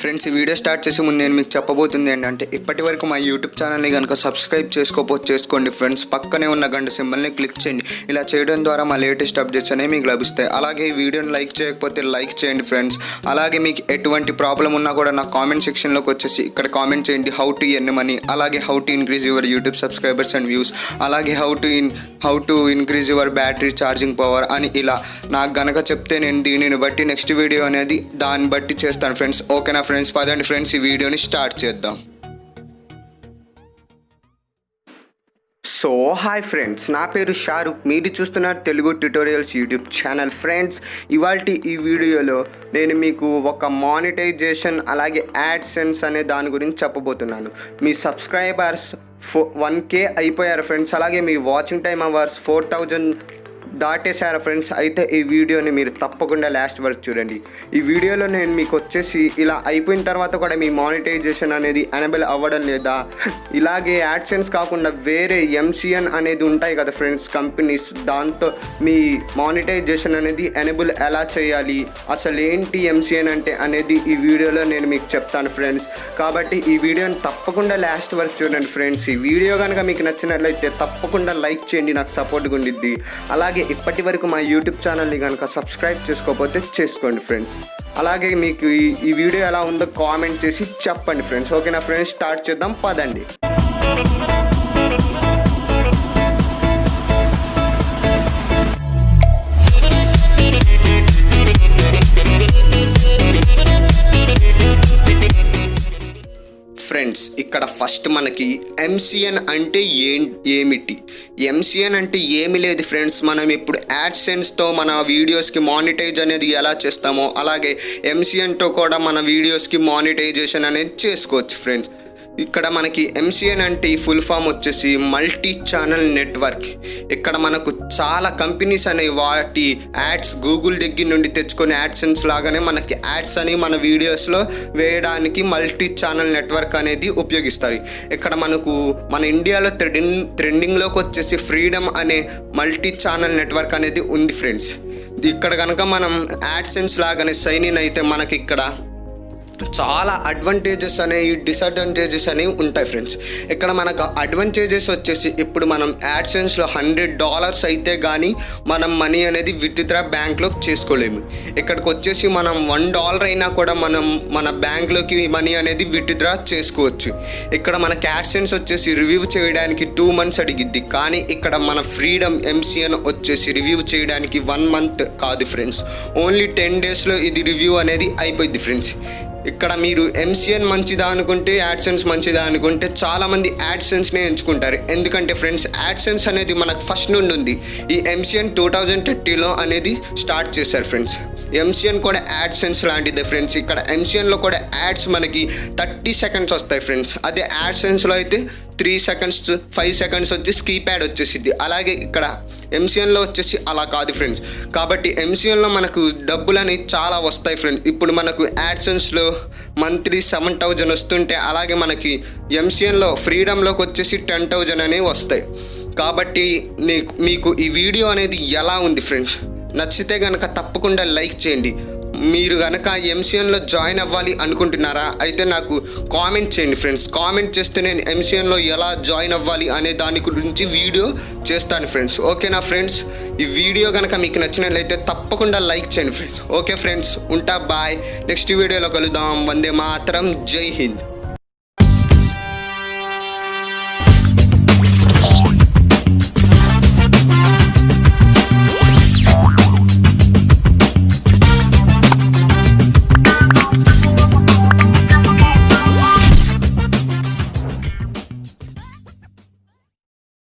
Friends, ఈ video start చేసే ముందు నేను మీకు చెప్పబోతుంది ఏంటంటే, ఇప్పటి వరకు మా యూట్యూబ్ ఛానల్ని కనుక సబ్స్క్రైబ్ చేసుకోకపోతే చేసుకోండి ఫ్రెండ్స్. పక్కనే ఉన్న గంట సింబల్ని క్లిక్ చేయండి. ఇలా చేయడం ద్వారా మా లేటెస్ట్ అప్డేట్స్ అనేవి మీకు లభిస్తాయి. అలాగే ఈ వీడియోని లైక్ చేయకపోతే లైక్ చేయండి ఫ్రెండ్స్. అలాగే మీకు ఎటువంటి ప్రాబ్లం ఉన్నా కూడా నా కామెంట్ సెక్షన్లోకి వచ్చేసి ఇక్కడ కామెంట్ చేయండి. హౌ టు ఎర్న్ మనీ, అలాగే how to increase your YouTube subscribers and views, అలాగే how to increase your battery charging power అని ఇలా నాకు గనక చెప్తే నేను దీనిని బట్టి నెక్స్ట్ వీడియో అనేది దాన్ని బట్టి చేస్తాను ఫ్రెండ్స్. ఓకేనా ఫ్రెండ్స్? పదండి ఫ్రెండ్స్, ఈ వీడియోని స్టార్ట్ చేద్దాం. సో హాయ్ ఫ్రెండ్స్, నా పేరు షారుఖ్. మీరు చూస్తున్నారు Telugu tutorials YouTube channel. Friends, ఇవాల్టి ఈ వీడియోలో నేను మీకు ఒక మానిటైజేషన్ అలాగే యాడ్సెన్స్ అనే దాని గురించి చెప్పబోతున్నాను. మీ సబ్స్క్రైబర్స్ 1K అయిపోయారు ఫ్రెండ్స్. అలాగే మీ వాచింగ్ టైమ్ అవర్స్ 4000 దాటేశారు ఫ్రెండ్స్. అయితే ఈ వీడియోని మీరు తప్పకుండా లాస్ట్ వరకు చూడండి. ఈ వీడియోలో నేను మీకు వచ్చేసి ఇలా అయిపోయిన తర్వాత కూడా మీ మానిటైజేషన్ అనేది ఎనేబుల్ అవ్వడం లేదా, ఇలాగే యాడ్సెన్స్ కాకుండా వేరే MCN అనేది ఉంటాయి కదా ఫ్రెండ్స్ కంపెనీస్, దాంతో మీ మానిటైజేషన్ అనేది ఎనేబుల్ ఎలా చేయాలి, అసలు ఏంటి MCN అంటే అనేది ఈ వీడియోలో నేను మీకు చెప్తాను ఫ్రెండ్స్. కాబట్టి ఈ వీడియోని తప్పకుండా లాస్ట్ వరకు చూడండి ఫ్రెండ్స్. ఈ వీడియో కనుక మీకు నచ్చినట్లయితే తప్పకుండా లైక్ చేయండి, నాకు సపోర్ట్గా ఉండిద్ది. అలాగే ఇప్పటి వరకు మా యూట్యూబ్ ఛానల్ని కనుక సబ్స్క్రైబ్ చేసుకోకపోతే చేసుకోండి ఫ్రెండ్స్. అలాగే మీకు ఈ వీడియో ఎలా ఉందో కామెంట్ చేసి చెప్పండి ఫ్రెండ్స్. ఓకేనా ఫ్రెండ్స్? స్టార్ట్ చేద్దాం, పదండి. ఫ్రెండ్స్, ఇక్కడ ఫస్ట్ మనకి MCN అంటే ఏమిటి? MCN అంటే ఏమి లేదు ఫ్రెండ్స్. మనం ఇప్పుడు యాడ్సెన్స్తో మన వీడియోస్కి మానిటైజ్ అనేది ఎలా చేస్తామో అలాగే MCNతో కూడా మన వీడియోస్కి మానిటైజేషన్ అనేది చేసుకోవచ్చు ఫ్రెండ్స్. ఇక్కడ మనకి MCN అంటే ఈ ఫుల్ ఫామ్ వచ్చేసి మల్టీ ఛానల్ నెట్వర్క్. ఇక్కడ మనకు చాలా కంపెనీస్ అనేవి వాటి యాడ్స్ గూగుల్ దగ్గర నుండి తెచ్చుకొని యాడ్సెన్స్ లాగానే మనకి యాడ్స్ అని మన వీడియోస్లో వేయడానికి మల్టీ ఛానల్ నెట్వర్క్ అనేది ఉపయోగిస్తారు. ఇక్కడ మన ఇండియాలో ట్రెండింగ్లోకి వచ్చేసి ఫ్రీడమ్ అనే మల్టీ ఛానల్ నెట్వర్క్ అనేది ఉంది ఫ్రెండ్స్. ఇక్కడ కనుక మనం యాడ్సెన్స్ లాగానే సైన్ ఇన్ అయితే మనకి ఇక్కడ చాలా అడ్వాంటేజెస్ అనేవి డిసడ్వాంటేజెస్ అనేవి ఉంటాయి ఫ్రెండ్స్. ఇక్కడ మనకు అడ్వాంటేజెస్ వచ్చేసి ఇప్పుడు మనం యాడ్సెన్స్లో $100 అయితే కానీ మనం మనీ అనేది విత్డ్రా బ్యాంక్లోకి చేసుకోలేము. ఇక్కడికి వచ్చేసి మనం $1 అయినా కూడా మనం మన బ్యాంక్లోకి మనీ అనేది విత్డ్రా చేసుకోవచ్చు. ఇక్కడ మనకి యాడ్సెన్స్ వచ్చేసి రివ్యూ చేయడానికి 2 months అడిగిద్ది, కానీ ఇక్కడ మన ఫ్రీడమ్ MCN వచ్చేసి రివ్యూ చేయడానికి 1 month కాదు ఫ్రెండ్స్, ఓన్లీ 10 daysలో ఇది రివ్యూ అనేది అయిపోయింది ఫ్రెండ్స్. ఇక్కడ మీరు MCN మంచిదా అనుకుంటే, యాడ్సెన్స్ మంచిదా అనుకుంటే చాలామంది యాడ్సెన్స్నే ఎంచుకుంటారు. ఎందుకంటే ఫ్రెండ్స్, యాడ్సెన్స్ అనేది మనకు ఫస్ట్ నుండి ఉంది. ఈ MCN 2030లో అనేది స్టార్ట్ చేశారు ఫ్రెండ్స్. MCN కూడా యాడ్సెన్స్ లాంటిదే ఫ్రెండ్స్. ఇక్కడ MCNలో కూడా యాడ్స్ మనకి 30 seconds వస్తాయి ఫ్రెండ్స్. అదే యాడ్సెన్స్లో అయితే 3 seconds 5 seconds వచ్చి స్కీప్ యాడ్ వచ్చేసిద్ది. అలాగే ఇక్కడ MCNలో వచ్చేసి అలా కాదు ఫ్రెండ్స్. కాబట్టి MCNలో మనకు డబ్బులు అనేవి చాలా వస్తాయి ఫ్రెండ్స్. ఇప్పుడు మనకు యాడ్సెన్స్లో మంత్లీ 7,000 వస్తుంటే, అలాగే మనకి MCNలో ఫ్రీడమ్లోకి వచ్చేసి 10,000 అనేవి వస్తాయి. కాబట్టి మీకు ఈ వీడియో అనేది ఎలా ఉంది ఫ్రెండ్స్? నచ్చితే కనుక తప్పకుండా లైక్ చేయండి. మీరు కనుక MCNలో జాయిన్ అవ్వాలి అనుకుంటున్నారా? అయితే నాకు కామెంట్ చేయండి ఫ్రెండ్స్. కామెంట్ చేస్తే నేను MCNలో ఎలా జాయిన్ అవ్వాలి అనే దాని గురించి వీడియో చేస్తాను ఫ్రెండ్స్. ఓకేనా ఫ్రెండ్స్? ఈ వీడియో కనుక మీకు నచ్చినట్లయితే తప్పకుండా లైక్ చేయండి ఫ్రెండ్స్. ఓకే ఫ్రెండ్స్, ఉంటా, బాయ్. నెక్స్ట్ వీడియోలో కలుద్దాం. వందే మాతరం, జై హింద్.